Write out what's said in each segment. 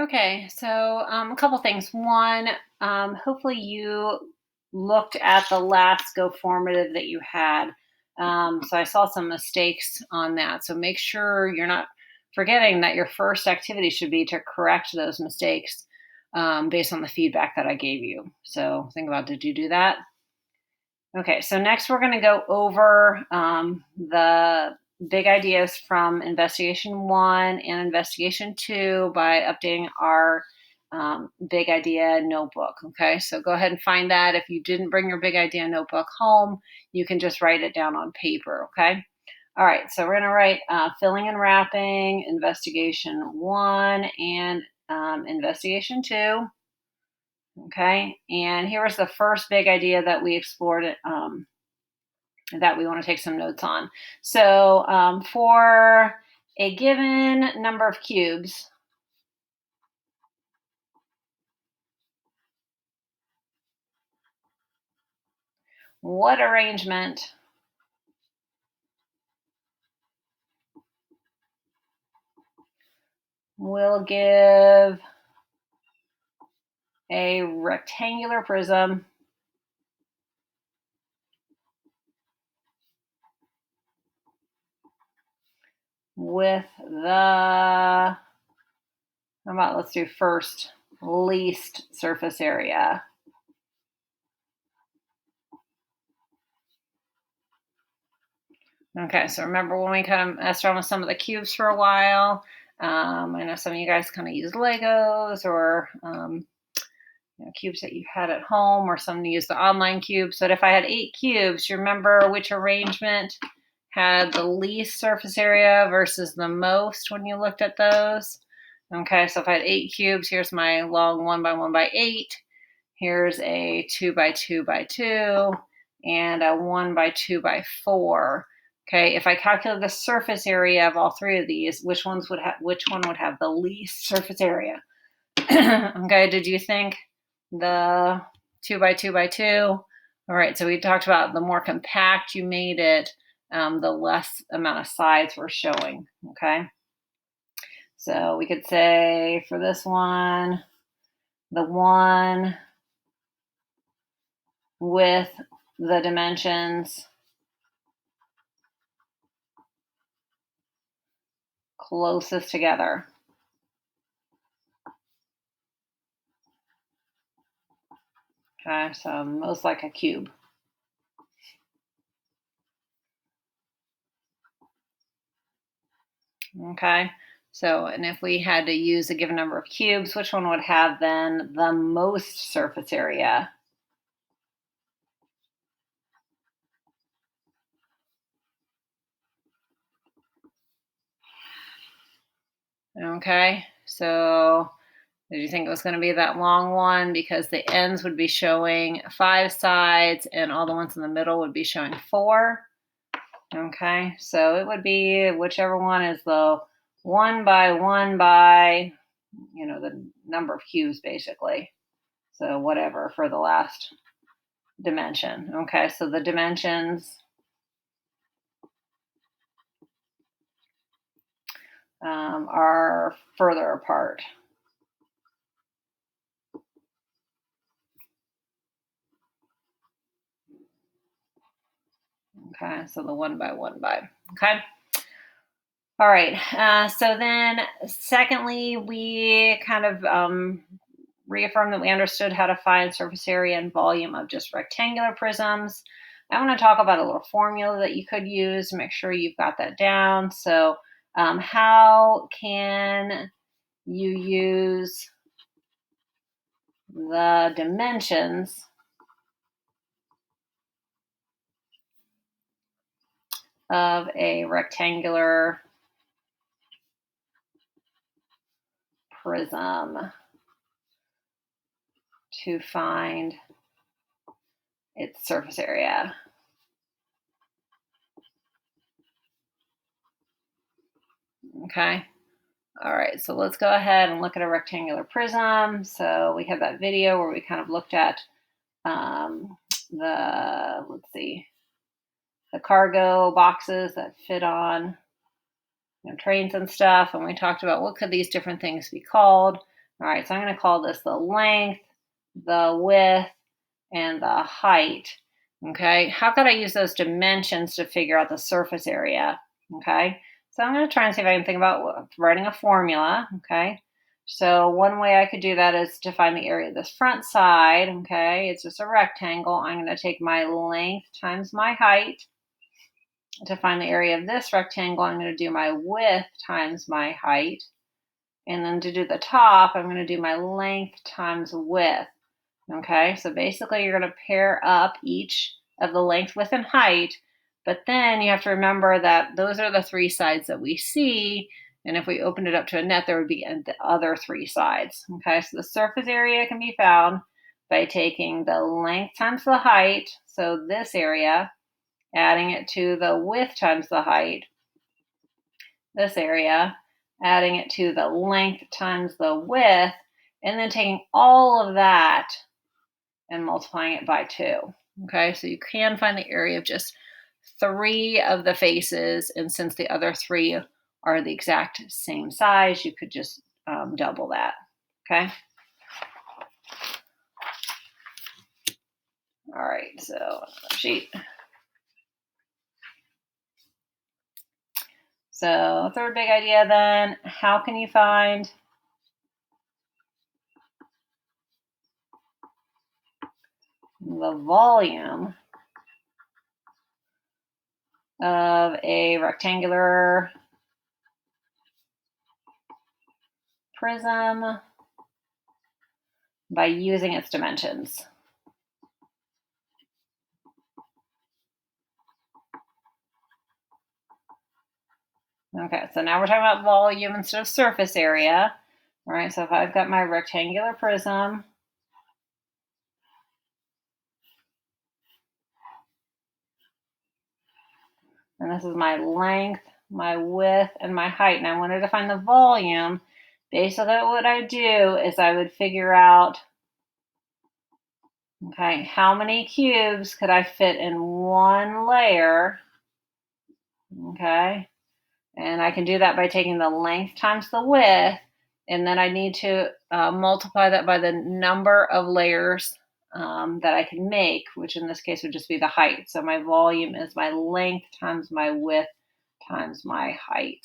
Okay, so a couple things. One, hopefully you looked at the last Go formative that you had. So I saw some mistakes on that. So make sure you're not forgetting that your first activity should be to correct those mistakes based on the feedback that I gave you. So think about, did you do that? Okay, so next we're going to go over the big ideas from investigation one and investigation two by updating our big idea notebook. Okay, so go ahead and find that. If you didn't bring your big idea notebook home, you can just write it down on paper. Okay. All right, so we're going to write filling and wrapping, investigation one, and investigation two. Okay, and here was the first big idea that we explored that we want to take some notes on. So for a given number of cubes, what arrangement will give a rectangular prism with the, how about let's do first, least surface area? Okay, so remember when we kind of messed around with some of the cubes for a while? I know some of you guys kind of use Legos or cubes that you had at home, or some use the online cubes. But if I had 8 cubes, you remember which arrangement had the least surface area versus the most when you looked at those? Okay, so if I had 8 cubes, here's my long 1 by 1 by 8. Here's a 2 by 2 by 2 and a 1 by 2 by 4. Okay, if I calculate the surface area of all 3 of these, which one would have the least surface area? Okay, did you think the 2 by 2 by 2? All right, so we talked about the more compact you made it, the less amount of sides we're showing. Okay, so we could say for this one, the one with the dimensions closest together. Okay, so most like a cube. Okay, so and if we had to use a given number of cubes, which one would have then the most surface area? Okay, so did you think it was going to be that long one? Because the ends would be showing 5 sides and all the ones in the middle would be showing 4. Okay, so it would be whichever one is the 1 by 1 by, the number of cubes basically. So whatever for the last dimension. Okay, so the dimensions are further apart. Okay, so the 1 by 1 by. Okay. All right. So then, secondly, we kind of reaffirmed that we understood how to find surface area and volume of just rectangular prisms. I want to talk about a little formula that you could use to make sure you've got that down. So, how can you use the dimensions of a rectangular prism to find its surface area? Okay. All right, so let's go ahead and look at a rectangular prism. So we have that video where we kind of looked at let's see, the cargo boxes that fit on trains and stuff. And we talked about what could these different things be called. All right, so I'm going to call this the length, the width, and the height. Okay, how could I use those dimensions to figure out the surface area? Okay, so I'm going to try and see if I can think about writing a formula. Okay, so one way I could do that is to find the area of this front side. Okay, it's just a rectangle. I'm going to take my length times my height. To find the area of this rectangle, I'm going to do my width times my height. And then to do the top, I'm going to do my length times width. Okay, so basically you're going to pair up each of the length, width, and height, but then you have to remember that those are the three sides that we see, and if we opened it up to a net, there would be the other three sides. Okay, so the surface area can be found by taking the length times the height, so this area, adding it to the width times the height, this area, adding it to the length times the width, and then taking all of that and multiplying it by 2. Okay, so you can find the area of just 3 of the faces, and since the other 3 are the exact same size, you could just double that. Okay. All right, so another sheet. So third big idea then, how can you find the volume of a rectangular prism by using its dimensions? Okay, so now we're talking about volume instead of surface area. All right, so if I've got my rectangular prism, and this is my length, my width, and my height, and I wanted to find the volume, basically what I do is I would figure out, okay, how many cubes could I fit in one layer, okay? And I can do that by taking the length times the width, and then I need to multiply that by the number of layers that I can make, which in this case would just be the height. So my volume is my length times my width times my height.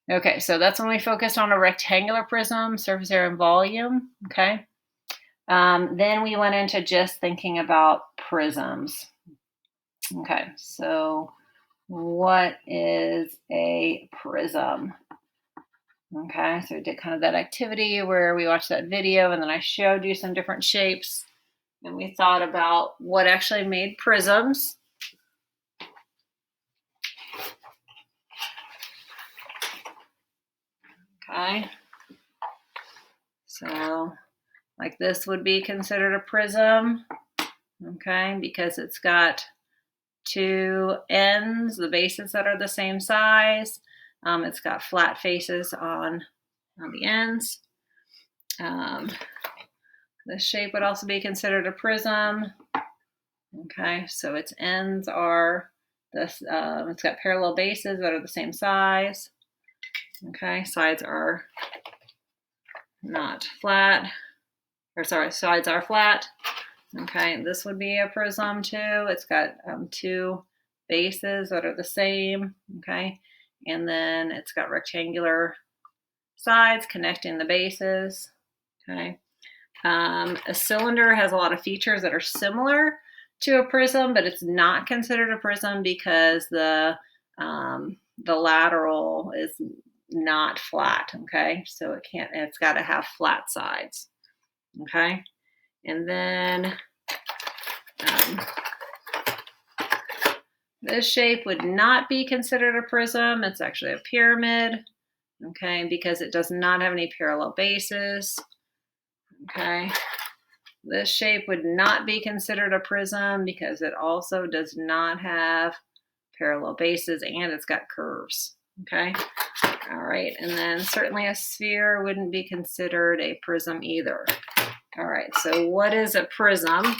Okay, so that's when we focused on a rectangular prism, surface area and volume, okay? Then we went into just thinking about prisms. Okay, so what is a prism? Okay, so we did kind of that activity where we watched that video and then I showed you some different shapes and we thought about what actually made prisms. Okay, so like this would be considered a prism, okay, because it's got 2 ends, the bases that are the same size. It's got flat faces on the ends. This shape would also be considered a prism. Okay, so its ends are this. It's got parallel bases that are the same size. Okay, sides are not flat, or sorry, sides are flat. Okay, this would be a prism too. It's got 2 bases that are the same. Okay, and then it's got rectangular sides connecting the bases. Okay, a cylinder has a lot of features that are similar to a prism, but it's not considered a prism because the lateral is not flat. Okay, so it's got to have flat sides. Okay, and then this shape would not be considered a prism. It's actually a pyramid. Okay, because it does not have any parallel bases. Okay, this shape would not be considered a prism because it also does not have parallel bases and it's got curves. Okay, all right, and then certainly a sphere wouldn't be considered a prism either. All right, so what is a prism?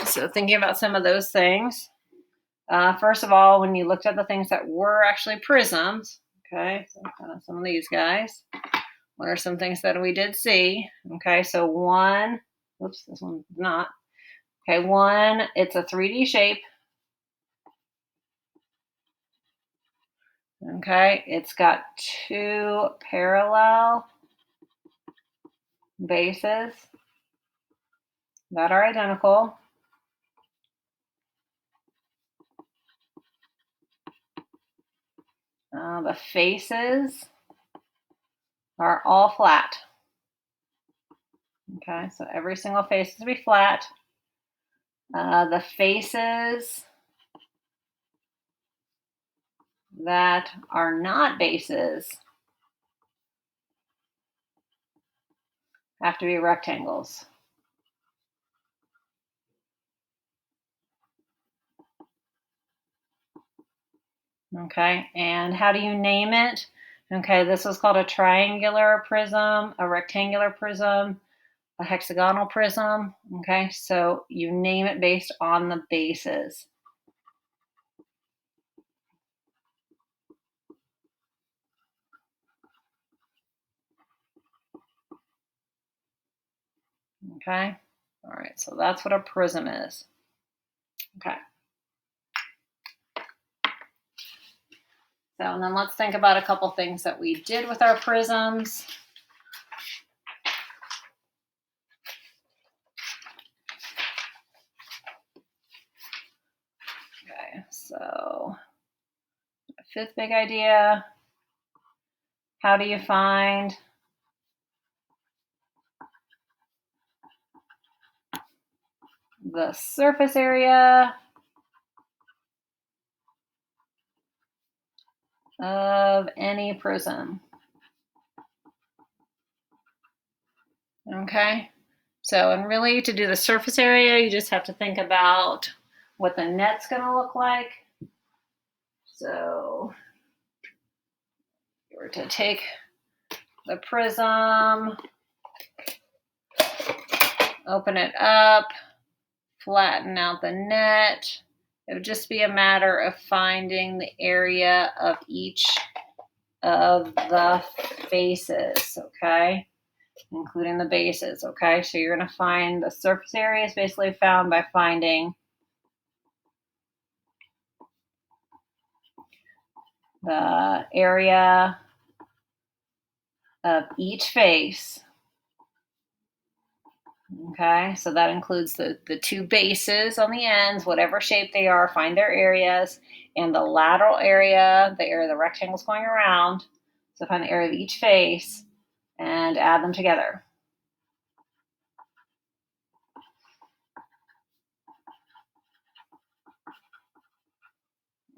So thinking about some of those things. First of all, when you looked at the things that were actually prisms, okay, so kind of some of these guys. what are some things that we did see? Okay, so one, oops, this one's not. Okay, one, it's a 3D shape. Okay, it's got two parallel bases that are identical. The faces are all flat. Okay, so every single face is to be flat. The faces that are not bases have to be rectangles. Okay, and how do you name it? Okay, this was called a triangular prism, a rectangular prism, a hexagonal prism. Okay, so you name it based on the bases. Okay, all right, so that's what a prism is. Okay. So, and then let's think about a couple things that we did with our prisms. Okay, so fifth big idea, how do you find the surface area of any prism? Okay, so and really to do the surface area, you just have to think about what the net's going to look like. So if you were to take the prism, open it up, flatten out the net, it would just be a matter of finding the area of each of the faces, okay? Including the bases, okay? So you're going to find the surface area is basically found by finding the area of each face. Okay, so that includes the two bases on the ends, whatever shape they are, find their areas, and the lateral area, the area the rectangle's going around. So find the area of each face and add them together.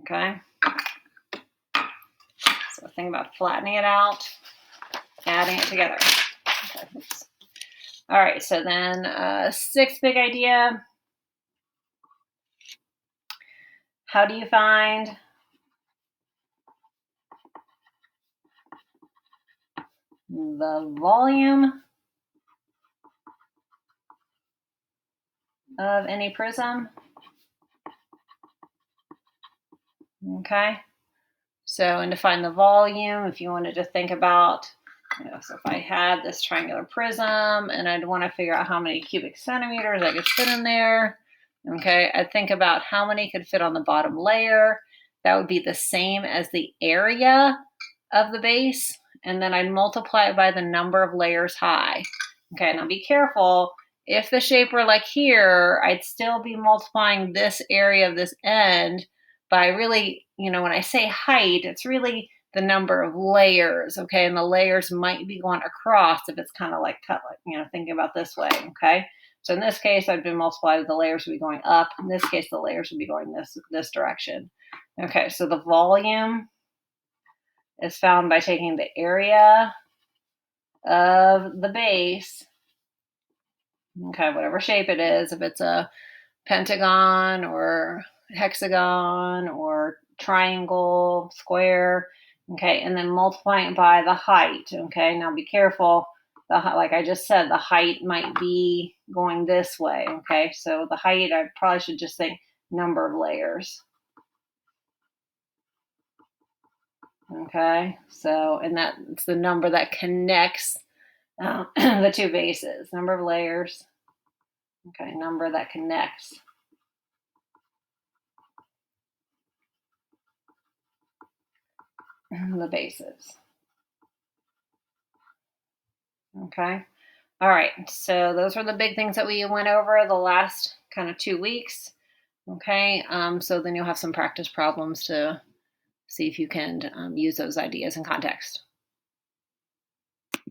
Okay, so think about flattening it out, adding it together. Okay, oops. All right, so then sixth big idea. How do you find the volume of any prism? Okay, so and to find the volume, if you wanted to think about, so if I had this triangular prism and I'd want to figure out how many cubic centimeters I could fit in there, okay, I'd think about how many could fit on the bottom layer. That would be the same as the area of the base, and then I'd multiply it by the number of layers high. Okay, now be careful. If the shape were like here, I'd still be multiplying this area of this end by really, when I say height, it's really the number of layers, okay? And the layers might be going across if it's kind of like cut, like, thinking about this way, okay? So in this case, I've been multiplied, the layers would be going up. In this case, the layers would be going this direction. Okay, so the volume is found by taking the area of the base, okay, whatever shape it is, if it's a pentagon or hexagon or triangle, square, okay, and then multiplying it by the height, okay? Now be careful, like I just said, the height might be going this way, okay? So the height, I probably should just think number of layers. Okay, so, and that's the number that connects the two bases, number of layers. Okay, number that connects the bases. Okay. All right. So those were the big things that we went over the last kind of 2 weeks. Okay. So then you'll have some practice problems to see if you can use those ideas in context.